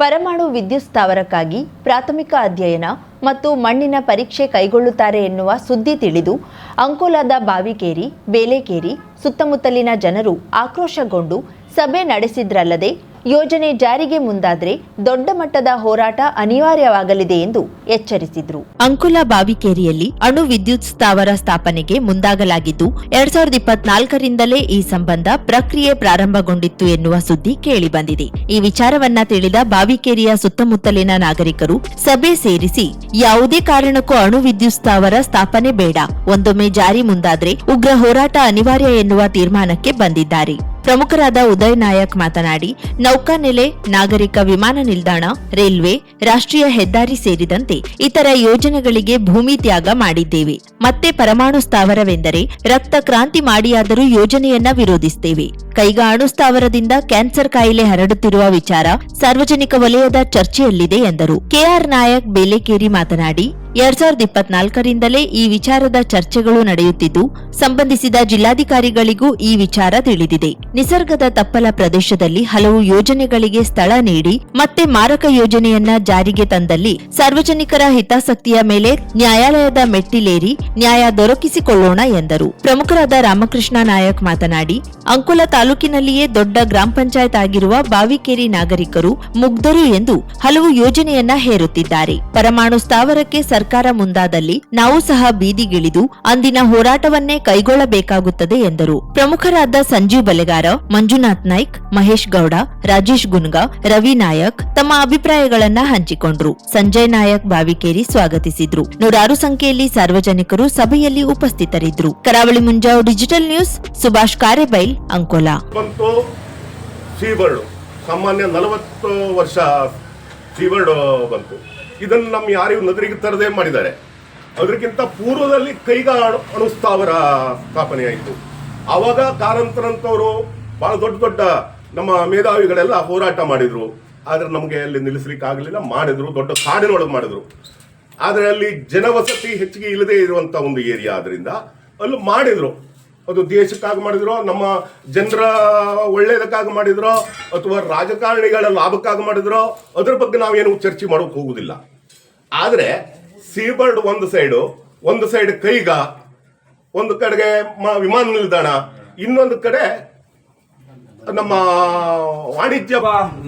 ಪರಮಾಣು ವಿದ್ಯುತ್ ಸ್ಥಾವರಕ್ಕಾಗಿ ಪ್ರಾಥಮಿಕ ಅಧ್ಯಯನ ಮತ್ತು ಮಣ್ಣಿನ ಪರೀಕ್ಷೆ ಕೈಗೊಳ್ಳುತ್ತಾರೆ ಎನ್ನುವ ಸುದ್ದಿ ತಿಳಿದು ಅಂಕೋಲಾದ ಬಾವಿಕೇರಿ, ಬೇಲೆಕೇರಿ ಸುತ್ತಮುತ್ತಲಿನ ಜನರು ಆಕ್ರೋಶಗೊಂಡು ಸಭೆ ನಡೆಸಿದ್ರಲ್ಲದೆ ಯೋಜನೆ ಜಾರಿಗೆ ಮುಂದಾದರೆ ದೊಡ್ಡ ಮಟ್ಟದ ಹೋರಾಟ ಅನಿವಾರ್ಯವಾಗಲಿದೆ ಎಂದು ಎಚ್ಚರಿಸಿದ್ರು. ಅಂಕೋಲಾ ಬಾವಿಕೇರಿಯಲ್ಲಿ ಅಣು ವಿದ್ಯುತ್ ಸ್ಥಾವರ ಸ್ಥಾಪನೆಗೆ ಮುಂದಾಗಲಾಗಿದ್ದು 2024ರಿಂದಲೇ ಈ ಸಂಬಂಧ ಪ್ರಕ್ರಿಯೆ ಪ್ರಾರಂಭಗೊಂಡಿತ್ತು ಎನ್ನುವ ಸುದ್ದಿ ಕೇಳಿಬಂದಿದೆ. ಈ ವಿಚಾರವನ್ನ ತಿಳಿದ ಬಾವಿಕೇರಿಯ ಸುತ್ತಮುತ್ತಲಿನ ನಾಗರಿಕರು ಸಭೆ ಸೇರಿಸಿ ಯಾವುದೇ ಕಾರಣಕ್ಕೂ ಅಣು ವಿದ್ಯುತ್ ಸ್ಥಾವರ ಸ್ಥಾಪನೆ ಬೇಡ, ಒಂದೊಮ್ಮೆ ಜಾರಿ ಮುಂದಾದ್ರೆ ಉಗ್ರ ಹೋರಾಟ ಅನಿವಾರ್ಯ ಎನ್ನುವ ತೀರ್ಮಾನಕ್ಕೆ ಬಂದಿದ್ದಾರೆ. ಪ್ರಮುಖರಾದ ಉದಯ್ ನಾಯಕ್ ಮಾತನಾಡಿ, ನೌಕಾನೆಲೆ, ನಾಗರಿಕ ವಿಮಾನ ನಿಲ್ದಾಣ, ರೈಲ್ವೆ, ರಾಷ್ಟ್ರೀಯ ಹೆದ್ದಾರಿ ಸೇರಿದಂತೆ ಇತರ ಯೋಜನೆಗಳಿಗೆ ಭೂಮಿ ತ್ಯಾಗ ಮಾಡಿದ್ದೇವೆ. ಮತ್ತೆ ಪರಮಾಣು ಸ್ಥಾವರವೆಂದರೆ ರಕ್ತ ಕ್ರಾಂತಿ ಮಾಡಿಯಾದರೂ ಯೋಜನೆಯನ್ನ ವಿರೋಧಿಸುತ್ತೇವೆ. ಕೈಗಾ ಅಣು ಸ್ಥಾವರದಿಂದ ಕ್ಯಾನ್ಸರ್ ಕಾಯಿಲೆ ಹರಡುತ್ತಿರುವ ವಿಚಾರ ಸಾರ್ವಜನಿಕ ವಲಯದ ಚರ್ಚೆಯಲ್ಲಿದೆ ಎಂದರು. ಕೆಆರ್ ನಾಯಕ್ ಬೇಲೆಕೇರಿ ಮಾತನಾಡಿ, 2024ರಿಂದಲೇ ಈ ವಿಚಾರದ ಚರ್ಚೆಗಳು ನಡೆಯುತ್ತಿದ್ದು ಸಂಬಂಧಿಸಿದ ಜಿಲ್ಲಾಧಿಕಾರಿಗಳಿಗೂ ಈ ವಿಚಾರ ತಿಳಿದಿದೆ. ನಿಸರ್ಗದ ತಪ್ಪಲ ಪ್ರದೇಶದಲ್ಲಿ ಹಲವು ಯೋಜನೆಗಳಿಗೆ ಸ್ಥಳ ನೀಡಿ ಮತ್ತೆ ಮಾರಕ ಯೋಜನೆಯನ್ನ ಜಾರಿಗೆ ತಂದಲ್ಲಿ ಸಾರ್ವಜನಿಕರ ಹಿತಾಸಕ್ತಿಯ ಮೇಲೆ ನ್ಯಾಯಾಲಯದ ಮೆಟ್ಟಿಲೇರಿ ನ್ಯಾಯ ದೊರಕಿಸಿಕೊಳ್ಳೋಣ ಎಂದರು. ಪ್ರಮುಖರಾದ ರಾಮಕೃಷ್ಣ ನಾಯಕ್ ಮಾತನಾಡಿ, ಅಂಕೋಲಾ ತಾಲೂಕಿನಲ್ಲಿಯೇ ದೊಡ್ಡ ಗ್ರಾಮ ಪಂಚಾಯತ್ ಆಗಿರುವ ಬಾವಿಕೇರಿ ನಾಗರಿಕರು ಮುಗ್ಧರು ಎಂದು ಹಲವು ಯೋಜನೆಯನ್ನ ಹೇರುತ್ತಿದ್ದಾರೆ. ಪರಮಾಣು ಸ್ಥಾವರಕ್ಕೆ ಸರ್ಕಾರ ಮುಂದಾದಲ್ಲಿ ನಾವು ಸಹ ಬೀದಿಗಿಳಿದು ಅಂದಿನ ಹೋರಾಟವನ್ನೇ ಕೈಗೊಳ್ಳಬೇಕಾಗುತ್ತದೆ ಎಂದರು. ಪ್ರಮುಖರಾದ ಸಂಜೀವ್ ಬಲೆಗಾರ, ಮಂಜುನಾಥ್ ನಾಯ್ಕ್, ಮಹೇಶ್ ಗೌಡ, ರಾಜೇಶ್ ಗುನ್ಗಾ, ರವಿ ನಾಯಕ್ ತಮ್ಮ ಅಭಿಪ್ರಾಯಗಳನ್ನ ಹಂಚಿಕೊಂಡ್ರು. ಸಂಜಯ್ ನಾಯಕ್ ಬಾವಿಕೇರಿ ಸ್ವಾಗತಿಸಿದ್ರು. ನೂರಾರು ಸಂಖ್ಯೆಯಲ್ಲಿ ಸಾರ್ವಜನಿಕರು ಸಭೆಯಲ್ಲಿ ಉಪಸ್ಥಿತರಿದ್ದರು. ಕರಾವಳಿ ಮುಂಜಾವು ಡಿಜಿಟಲ್ ನ್ಯೂಸ್, ಸುಭಾಷ್ ಕಾರೆಬೈಲ್, ಅಂಕೋಲಾ. ಸಾಮಾನ್ಯ 40 ವರ್ಷ ಸೀಬರ್ಡ್ ಬಂತು. ಇದನ್ನು ನಮ್ಮ ಯಾರಿಗೂ ನದರಿಗೆ ತರದೇ ಮಾಡಿದ್ದಾರೆ. ಅದಕ್ಕಿಂತ ಪೂರ್ವದಲ್ಲಿ ಕೈಗಾ ಅಣು ಸ್ಥಾವರ ಸ್ಥಾಪನೆಯಾಯಿತು. ಆವಾಗ ಕಾರಂತರಂತವರು ಬಹಳ ದೊಡ್ಡ ನಮ್ಮ ಮೇಧಾವಿಗಳೆಲ್ಲ ಹೋರಾಟ ಮಾಡಿದ್ರು. ಆದ್ರೆ ನಮಗೆ ಅಲ್ಲಿ ನಿಲ್ಲಿಸ್ಲಿಕ್ಕೆ ಆಗಲಿಲ್ಲ. ಮಾಡಿದ್ರು, ದೊಡ್ಡ ಕಾಡಿನೊಳಗೆ ಮಾಡಿದ್ರು. ಆದರೆ ಅಲ್ಲಿ ಜನವಸತಿ ಹೆಚ್ಚಿಗೆ ಇಲ್ಲದೆ ಇರುವಂತ ಒಂದು ಏರಿಯಾ ಆದ್ರಿಂದ ಅಲ್ಲಿ ಮಾಡಿದ್ರು. ಅದು ದೇಶಕ್ಕಾಗಿ ಮಾಡಿದ್ರು, ನಮ್ಮ ಜನರ ಒಳ್ಳೆಯದಕ್ಕಾಗಿ ಮಾಡಿದ್ರು, ಅಥವಾ ರಾಜಕಾರಣಿಗಳ ಲಾಭಕ್ಕಾಗಿ ಮಾಡಿದ್ರು, ಅದ್ರ ಬಗ್ಗೆ ನಾವೇನು ಚರ್ಚೆ ಮಾಡೋಕೆ ಹೋಗುದಿಲ್ಲ. ಆದರೆ ಸೀಬರ್ಡ್ ಒಂದು ಸೈಡ್ ಕೈಗಾ, ಒಂದು ಕಡೆಗೆ ವಿಮಾನ ನಿಲ್ದಾಣ, ಇನ್ನೊಂದು ಕಡೆ ನಮ್ಮ ವಾಣಿಜ್ಯ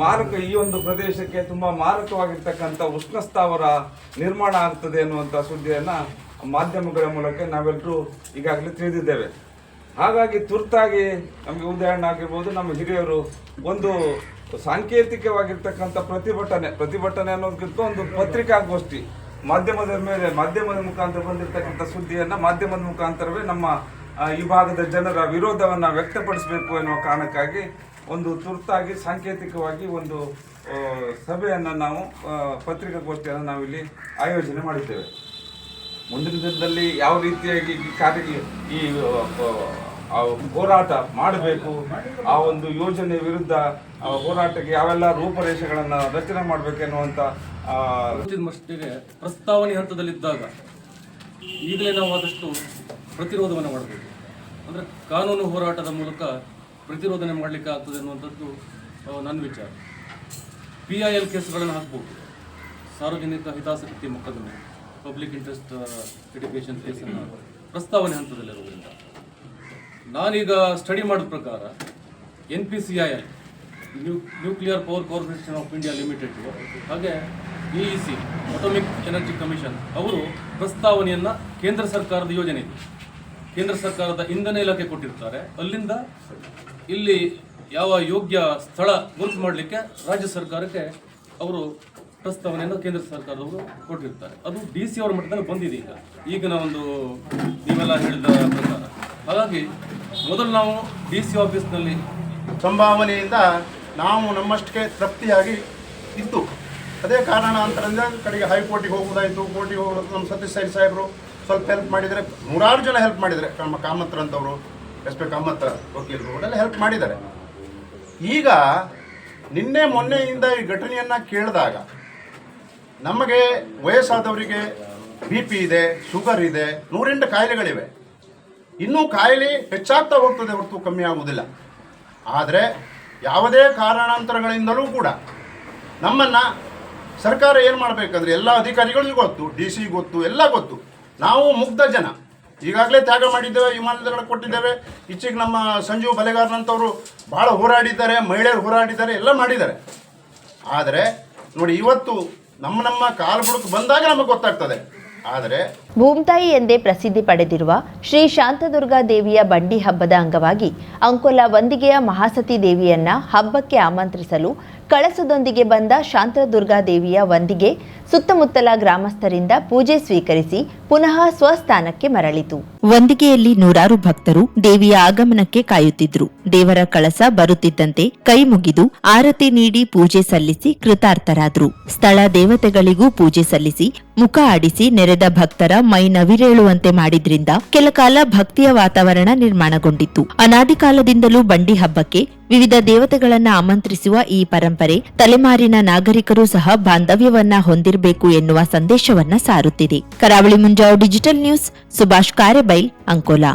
ಮಾರಕ, ಈ ಒಂದು ಪ್ರದೇಶಕ್ಕೆ ತುಂಬಾ ಮಾರಕವಾಗಿರ್ತಕ್ಕಂಥ ಉಷ್ಣ ಸ್ಥಾವರ ನಿರ್ಮಾಣ ಆಗ್ತದೆ ಅನ್ನುವಂಥ ಸುದ್ದಿಯನ್ನ ಮಾಧ್ಯಮಗಳ ಮೂಲಕ ನಾವೆಲ್ಲರೂ ಈಗಾಗಲೇ ತಿಳಿದಿದ್ದೇವೆ. ಹಾಗಾಗಿ ತುರ್ತಾಗಿ ನಮಗೆ ಉದಾಹರಣೆ ಆಗಿರ್ಬೋದು, ನಮ್ಮ ಹಿರಿಯರು ಒಂದು ಸಾಂಕೇತಿಕವಾಗಿರ್ತಕ್ಕಂಥ ಪ್ರತಿಭಟನೆ ಅನ್ನೋದಕ್ಕಿಂತ ಒಂದು ಪತ್ರಿಕಾಗೋಷ್ಠಿ ಮಾಧ್ಯಮದ ಮುಖಾಂತರ ಬಂದಿರತಕ್ಕಂಥ ಸುದ್ದಿಯನ್ನ ಮಾಧ್ಯಮದ ಮುಖಾಂತರವೇ ನಮ್ಮ ಈ ಭಾಗದ ಜನರ ವಿರೋಧವನ್ನ ವ್ಯಕ್ತಪಡಿಸಬೇಕು ಎನ್ನುವ ಕಾರಣಕ್ಕಾಗಿ ಒಂದು ತುರ್ತಾಗಿ ಸಾಂಕೇತಿಕವಾಗಿ ಒಂದು ಸಭೆಯನ್ನು ನಾವು ಪತ್ರಿಕಾಗೋಷ್ಠಿಯನ್ನು ನಾವಿಲ್ಲಿ ಆಯೋಜನೆ ಮಾಡಿದ್ದೇವೆ. ಮುಂದಿನ ದಿನದಲ್ಲಿ ಯಾವ ರೀತಿಯಾಗಿ ಈ ಹೋರಾಟ ಮಾಡಬೇಕು, ಆ ಒಂದು ಯೋಜನೆ ವಿರುದ್ಧ ಹೋರಾಟಕ್ಕೆ ಯಾವೆಲ್ಲ ರೂಪರೇಷೆಗಳನ್ನು ರಚನೆ ಮಾಡಬೇಕೆನ್ನುವಂಥ ಮಟ್ಟಿಗೆ ಪ್ರಸ್ತಾವನೆ ಹಂತದಲ್ಲಿದ್ದಾಗ ಈಗಲೇ ನಾವು ಆದಷ್ಟು ಪ್ರತಿರೋಧವನ್ನು ಮಾಡಬೇಕು. ಅಂದರೆ ಕಾನೂನು ಹೋರಾಟದ ಮೂಲಕ ಪ್ರತಿರೋಧನೆ ಮಾಡಲಿಕ್ಕೆ ಆಗ್ತದೆ ಅನ್ನುವಂಥದ್ದು ನನ್ನ ವಿಚಾರ. PIL ಕೇಸ್ಗಳನ್ನು ಹಾಕ್ಬೋದು, ಸಾರ್ವಜನಿಕ ಹಿತಾಸಕ್ತಿ ಮೊಕದ್ದಮೆ, ಪಬ್ಲಿಕ್ ಇಂಟ್ರೆಸ್ಟ್ ಲಿಟಿಗೇಷನ್ ಕೇಸನ್ನು ಪ್ರಸ್ತಾವನೆ ಹಂತದಲ್ಲಿರುವುದರಿಂದ ನಾನೀಗ ಸ್ಟಡಿ ಮಾಡಿದ ಪ್ರಕಾರ NPCIL, nuclear power corporation of India limited, ಹಾಗೆ EEC, ಅಟೋಮಿಕ್ ಎನರ್ಜಿ ಕಮಿಷನ್ ಅವರು ಪ್ರಸ್ತಾವನೆಯನ್ನು ಕೇಂದ್ರ ಸರ್ಕಾರದ ಯೋಜನೆ ಇದೆ, ಕೇಂದ್ರ ಸರ್ಕಾರದ ಇಂಧನ ಇಲಾಖೆ ಕೊಟ್ಟಿರ್ತಾರೆ. ಅಲ್ಲಿಂದ ಇಲ್ಲಿ ಯಾವ ಯೋಗ್ಯ ಸ್ಥಳ ಗುರುತು ಮಾಡಲಿಕ್ಕೆ ರಾಜ್ಯ ಸರ್ಕಾರಕ್ಕೆ ಅವರು ಪ್ರಸ್ತಾವನೆಯನ್ನು ಕೇಂದ್ರ ಸರ್ಕಾರದವರು ಕೊಟ್ಟಿರ್ತಾರೆ. ಅದು DC ಅವರ ಮಟ್ಟದಲ್ಲಿ ಬಂದಿದೆ ಈಗಿನ ಒಂದು ನೀವೆಲ್ಲ ಹೇಳಿದ ಪ್ರಕಾರ. ಹಾಗಾಗಿ ಮೊದಲು ನಾವು DC ಆಫೀಸ್ನಲ್ಲಿ ಸಂಭಾವನೆಯಿಂದ ನಾವು ನಮ್ಮಷ್ಟಕ್ಕೆ ತೃಪ್ತಿಯಾಗಿ ಇತ್ತು. ಅದೇ ಕಾರಣಾಂತರದಿಂದ ಕಡೆಗೆ ಹೈಕೋರ್ಟಿಗೆ ಹೋಗೋದಾಯಿತು. ಕೋರ್ಟಿಗೆ ಹೋಗೋದು ನಮ್ಮ ಸತೀಶ್ ಸಾಹೇಬರು ಸ್ವಲ್ಪ ಹೆಲ್ಪ್ ಮಾಡಿದರೆ, ನೂರಾರು ಜನ ಹೆಲ್ಪ್ ಮಾಡಿದ್ದಾರೆ. ನಮ್ಮ ಕಾಮತ್ರ ಅಂತವರು, SP ಕಾಮತ್ರ ವಕೀಲರು ಅವರೆಲ್ಲ ಹೆಲ್ಪ್ ಮಾಡಿದ್ದಾರೆ. ಈಗ ನಿನ್ನೆ ಮೊನ್ನೆಯಿಂದ ಈ ಘಟನೆಯನ್ನು ಕೇಳಿದಾಗ ನಮಗೆ ವಯಸ್ಸಾದವರಿಗೆ BP ಇದೆ, ಶುಗರ್ ಇದೆ, 108 ಕಾಯಿಲೆಗಳಿವೆ. ಇನ್ನೂ ಕಾಯಿಲೆ ಹೆಚ್ಚಾಗ್ತಾ ಹೋಗ್ತದೆ ಹೊರತು ಕಮ್ಮಿ ಆಗುವುದಿಲ್ಲ. ಆದರೆ ಯಾವುದೇ ಕಾರಣಾಂತರಗಳಿಂದಲೂ ಕೂಡ ನಮ್ಮನ್ನು ಸರ್ಕಾರ ಏನು ಮಾಡಬೇಕಂದ್ರೆ ಎಲ್ಲ ಅಧಿಕಾರಿಗಳಿಗೂ ಗೊತ್ತು, DC ಗೊತ್ತು, ಎಲ್ಲ ಗೊತ್ತು. ನಾವು ಮುಗ್ಧ ಜನ, ಈಗಾಗಲೇ ತ್ಯಾಗ ಮಾಡಿದ್ದೇವೆ, ವಿಮಾನದಳ ಕೊಟ್ಟಿದ್ದೇವೆ. ಈಚೆಗೆ ನಮ್ಮ ಸಂಜೀವ್ ಬಲೆಗಾರನಂತವರು ಭಾಳ ಹೋರಾಡಿದ್ದಾರೆ, ಮಹಿಳೆಯರು ಹೋರಾಡಿದ್ದಾರೆ, ಎಲ್ಲ ಮಾಡಿದ್ದಾರೆ. ಆದರೆ ನೋಡಿ, ಇವತ್ತು ನಮ್ಮ ಕಾಲು ಬುಡಕ್ಕೆ ಬಂದಾಗ ನಮಗೆ ಗೊತ್ತಾಗ್ತದೆ. ಆದರೆ ಭೂಮ್ತಾಯಿ ಎಂದೇ ಪ್ರಸಿದ್ಧಿ ಪಡೆದಿರುವ ಶ್ರೀ ಶಾಂತದುರ್ಗಾ ದೇವಿಯ ಬಂಡಿ ಹಬ್ಬದ ಅಂಗವಾಗಿ ಅಂಕೋಲ ವಂದಿಗೆಯ ಮಹಾಸತಿ ದೇವಿಯನ್ನ ಹಬ್ಬಕ್ಕೆ ಆಮಂತ್ರಿಸಲು ಕಳಸದೊಂದಿಗೆ ಬಂದ ಶಾಂತದುರ್ಗಾ ದೇವಿಯ ವಂದಿಗೆ ಸುತ್ತಮುತ್ತಲ ಗ್ರಾಮಸ್ಥರಿಂದ ಪೂಜೆ ಸ್ವೀಕರಿಸಿ ಪುನಃ ಸ್ವಸ್ಥಾನಕ್ಕೆ ಮರಳಿತು. ವಂದಿಗೆಯಲ್ಲಿ ನೂರಾರು ಭಕ್ತರು ದೇವಿಯ ಆಗಮನಕ್ಕೆ ಕಾಯುತ್ತಿದ್ರು. ದೇವರ ಕಳಸ ಬರುತ್ತಿದ್ದಂತೆ ಕೈ ಮುಗಿದು ಆರತಿ ನೀಡಿ ಪೂಜೆ ಸಲ್ಲಿಸಿ ಕೃತಾರ್ಥರಾದ್ರು. ಸ್ಥಳ ದೇವತೆಗಳಿಗೂ ಪೂಜೆ ಸಲ್ಲಿಸಿ ಮುಖ ಆಡಿಸಿ ನೆರೆದ ಭಕ್ತರ ಮೈ ನವಿರೇಳುವಂತೆ ಮಾಡಿದ್ರಿಂದ ಕೆಲಕಾಲ ಭಕ್ತಿಯ ವಾತಾವರಣ ನಿರ್ಮಾಣಗೊಂಡಿತ್ತು. ಅನಾದಿ ಕಾಲದಿಂದಲೂ ಬಂಡಿ ಹಬ್ಬಕ್ಕೆ ವಿವಿಧ ದೇವತೆಗಳನ್ನ ಆಮಂತ್ರಿಸುವ ಈ ಪರಂಪರೆ ತಲೆಮಾರಿನ ನಾಗರಿಕರು ಸಹ ಬಾಂಧವ್ಯವನ್ನ ಹೊಂದಿರಬೇಕು ಎನ್ನುವ ಸಂದೇಶವನ್ನ ಸಾರುತ್ತಿದೆ. ಕರಾವಳಿ ಮುಂಜಾವು ಡಿಜಿಟಲ್ ನ್ಯೂಸ್, ಸುಭಾಷ್ ಕಾರೆಬೈಲ್, ಅಂಕೋಲಾ.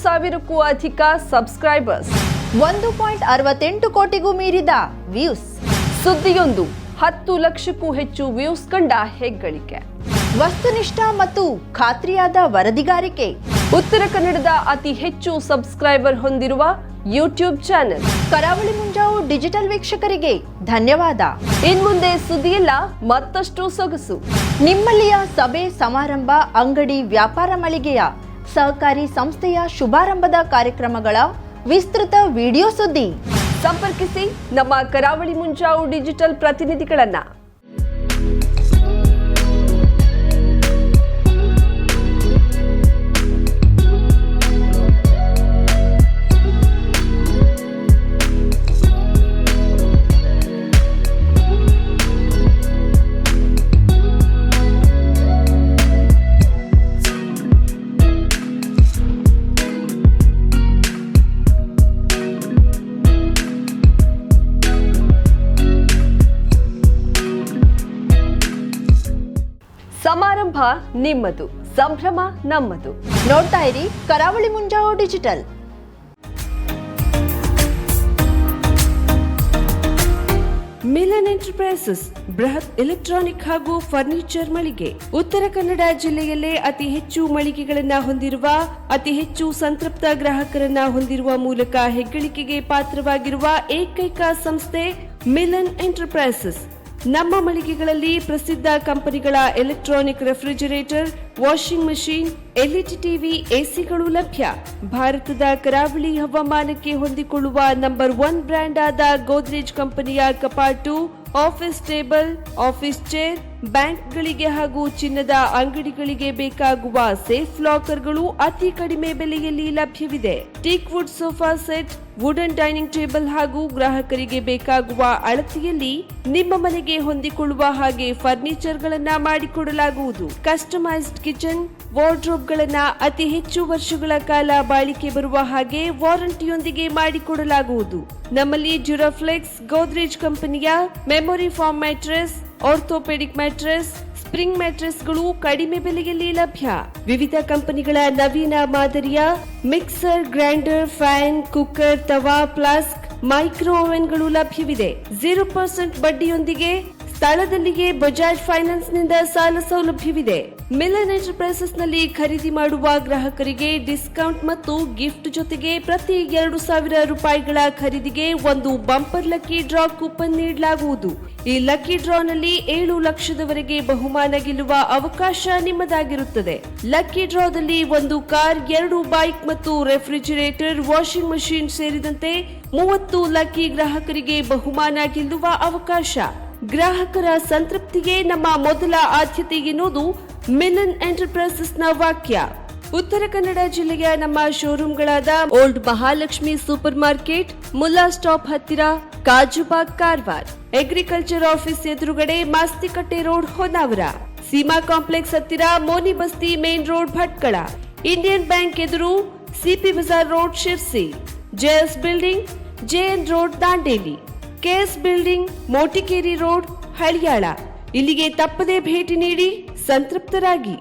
ಸಾವಿರಕ್ಕೂ ಅಧಿಕ ಸಬ್ಸ್ಕ್ರೈಬರ್ಸ್, 1.68 ಕೋಟಿಗೂ ಮೀರಿದ ವ್ಯೂಸ್, ಸುದ್ದಿಯೊಂದು 10 ಲಕ್ಷಕ್ಕೂ ಹೆಚ್ಚು ವ್ಯೂಸ್ ಕಂಡ ಹೆಗ್ಗಳಿಕೆ, ವಸ್ತುನಿಷ್ಠ ಮತ್ತು ಖಾತ್ರಿಯಾದ ವರದಿಗಾರಿಕೆ, ಉತ್ತರ ಕನ್ನಡದ ಅತಿ ಹೆಚ್ಚು ಸಬ್ಸ್ಕ್ರೈಬರ್ ಹೊಂದಿರುವ ಯೂಟ್ಯೂಬ್ ಚಾನೆಲ್ ಕರಾವಳಿ ಮುಂಜಾವು ಡಿಜಿಟಲ್ ವೀಕ್ಷಕರಿಗೆ ಧನ್ಯವಾದ. ಇನ್ಮುಂದೆ ಸುದ್ದಿಯಲ್ಲ ಮತ್ತಷ್ಟು ಸೊಗಸು. ನಿಮ್ಮಲ್ಲಿಯ ಸಭೆ ಸಮಾರಂಭ, ಅಂಗಡಿ ವ್ಯಾಪಾರ ಮಳಿಗೆಯ ಸಹಕಾರಿ ಸಂಸ್ಥೆಯ ಶುಭಾರಂಭದ ಕಾರ್ಯಕ್ರಮಗಳ ವಿಸ್ತೃತ ವಿಡಿಯೋ ಸುದ್ದಿ ಸಂಪರ್ಕಿಸಿ ನಮ್ಮ ಕರಾವಳಿ ಮುಂಜಾವು ಡಿಜಿಟಲ್ ಪ್ರತಿನಿಧಿಗಳನ್ನ. ಸಮಾರಂಭ ನಿಮ್ಮದು, ಸಂಭ್ರಮ ನಮ್ಮದು. ನೋಡ್ತಾ ಇರಿ ಕರಾವಳಿ ಮುಂಜಾವು ಡಿಜಿಟಲ್. ಮಿಲನ್ ಎಂಟರ್ಪ್ರೈಸಸ್ ಬೃಹತ್ ಎಲೆಕ್ಟ್ರಾನಿಕ್ ಹಾಗೂ ಫರ್ನಿಚರ್ ಮಳಿಗೆ. ಉತ್ತರ ಕನ್ನಡ ಜಿಲ್ಲೆಯಲ್ಲೇ ಅತಿ ಹೆಚ್ಚು ಮಳಿಗೆಗಳನ್ನ ಹೊಂದಿರುವ, ಅತಿ ಹೆಚ್ಚು ಸಂತೃಪ್ತ ಗ್ರಾಹಕರನ್ನ ಹೊಂದಿರುವ ಮೂಲಕ ಹೆಗ್ಗಳಿಕೆಗೆ ಪಾತ್ರವಾಗಿರುವ ಏಕೈಕ ಸಂಸ್ಥೆ ಮಿಲನ್ ಎಂಟರ್ಪ್ರೈಸಸ್. ನಮ್ಮ ಮಳಿಗೆಗಳಲ್ಲಿ ಪ್ರಸಿದ್ಧ ಕಂಪನಿಗಳ electronic refrigerator, washing machine, LED TV, ಎಸಿಗಳು ಲಭ್ಯ. ಭಾರತದ ಕರಾವಳಿ ಹವಾಮಾನಕ್ಕೆ ಹೊಂದಿಕೊಳ್ಳುವ ನಂಬರ್ 1 ಬ್ರ್ಯಾಂಡ್ ಆದ ಗೋದ್ರೇಜ್ ಕಂಪನಿಯ ಕಪಾಟು, ಆಫೀಸ್ ಟೇಬಲ್, ಆಫೀಸ್ ಚೇರ್, ಬ್ಯಾಂಕ್ಗಳಿಗೆ ಹಾಗೂ ಚಿನ್ನದ ಅಂಗಡಿಗಳಿಗೆ ಬೇಕಾಗುವ ಸೇಫ್ ಲಾಕರ್ಗಳು ಅತಿ ಕಡಿಮೆ ಬೆಲೆಯಲ್ಲಿ ಲಭ್ಯವಿದೆ. Teak wood sofa set, wooden dining table ಹಾಗೂ ಗ್ರಾಹಕರಿಗೆ ಬೇಕಾಗುವ ಅಳತೆಯಲ್ಲಿ ನಿಮ್ಮ ಮನೆಗೆ ಹೊಂದಿಕೊಳ್ಳುವ ಹಾಗೆ ಫರ್ನಿಚರ್ ಗಳನ್ನ ಮಾಡಿಕೊಡಲಾಗುವುದು. ಕಸ್ಟಮೈಸ್ಡ್ ಕಿಚನ್, ವಾರ್ಡ್ರೋಬ್ ಗಳನ್ನ ಅತಿ ಹೆಚ್ಚು ವರ್ಷಗಳ ಕಾಲ ಬಾಳಿಕೆ ಬರುವ ಹಾಗೆ ವಾರಂಟಿಯೊಂದಿಗೆ ಮಾಡಿಕೊಡಲಾಗುವುದು. ನಮ್ಮಲ್ಲಿ ಡ್ಯೂರಾಫ್ಲೆಕ್ಸ್, ಗೋದ್ರೇಜ್ ಕಂಪನಿಯ memory foam mattress, orthopedic mattress, spring ಮ್ಯಾಟ್ರೆಸ್ಗಳು ಕಡಿಮೆ ಬೆಲೆಯಲ್ಲಿ ಲಭ್ಯ. ವಿವಿಧ ಕಂಪನಿಗಳ ನವೀನ ಮಾದರಿಯ ಮಿಕ್ಸರ್, ಗ್ರೈಂಡರ್, ಫ್ಯಾನ್, ಕುಕ್ಕರ್, ತವಾ, ಫ್ಲಾಸ್ಕ್, ಮೈಕ್ರೋ ಓವೆನ್ಗಳು ಲಭ್ಯವಿದೆ. 0% ಬಡ್ಡಿಯೊಂದಿಗೆ ಸ್ಥಳದಲ್ಲಿಯೇ ಬಜಾಜ್ ಫೈನಾನ್ಸ್ ನಿಂದ ಸಾಲ ಸೌಲಭ್ಯವಿದೆ. ಮಿಲನ್ ಎಂಟರ್ಪ್ರೈಸಸ್ ನಲ್ಲಿ ಖರೀದಿ ಮಾಡುವ ಗ್ರಾಹಕರಿಗೆ ಡಿಸ್ಕೌಂಟ್ ಮತ್ತು ಗಿಫ್ಟ್ ಜೊತೆಗೆ ಪ್ರತಿ 2,000 ರೂಪಾಯಿಗಳ ಖರೀದಿಗೆ ಒಂದು ಬಂಪರ್ ಲಕ್ಕಿ ಡ್ರಾ ಕೂಪನ್ ನೀಡಲಾಗುವುದು. ಈ ಲಕ್ಕಿ ಡ್ರಾನಲ್ಲಿ 7 ಲಕ್ಷದವರೆಗೆ ಬಹುಮಾನ ಗೆಲ್ಲುವ ಅವಕಾಶ ನಿಮ್ಮದಾಗಿರುತ್ತದೆ. ಲಕ್ಕಿ ಡ್ರಾದಲ್ಲಿ 1 ಕಾರ್, 2 ಬೈಕ್ ಮತ್ತು ರೆಫ್ರಿಜರೇಟರ್, ವಾಷಿಂಗ್ ಮಷೀನ್ ಸೇರಿದಂತೆ 30 ಲಕ್ಕಿ ಗ್ರಾಹಕರಿಗೆ ಬಹುಮಾನ ಗೆಲ್ಲುವ ಅವಕಾಶ. ಗ್ರಾಹಕರ ಸಂತೃಪ್ತಿಗೆ ನಮ್ಮ ಮೊದಲ ಆದ್ಯತೆ ಎನ್ನುವುದು ಮಿಲನ್ ಎಂಟರ್ಪ್ರೈಸಸ್ ನ ವಾಕ್ಯ. ಉತ್ತರ ಕನ್ನಡ ಜಿಲ್ಲೆಯ ನಮ್ಮ ಶೋರೂಮ್ಗಳಾದ old Mahalakshmi super market, Mulla stop ಹತ್ತಿರ, ಕಾಜುಬಾಗ್, ಕಾರವಾರ, ಅಗ್ರಿಕಲ್ಚರ್ ಆಫೀಸ್ ಎದುರುಗಡೆ, ಮಾಸ್ತಿಕಟ್ಟೆ ರೋಡ್, ಹೊನ್ನಾವರ, ಸೀಮಾ ಕಾಂಪ್ಲೆಕ್ಸ್ ಹತ್ತಿರ, Moni Basti main road, Bhatkal, Indian bank ಎದುರು, CP bazaar road, Sirsi, JS building, JN road Dandeli, KS building Motikeri road Haliyal. ಇಲ್ಲಿಗೆ ತಪ್ಪದೇ ಭೇಟಿ ನೀಡಿ ಸಂತೃಪ್ತರಾಗಿ.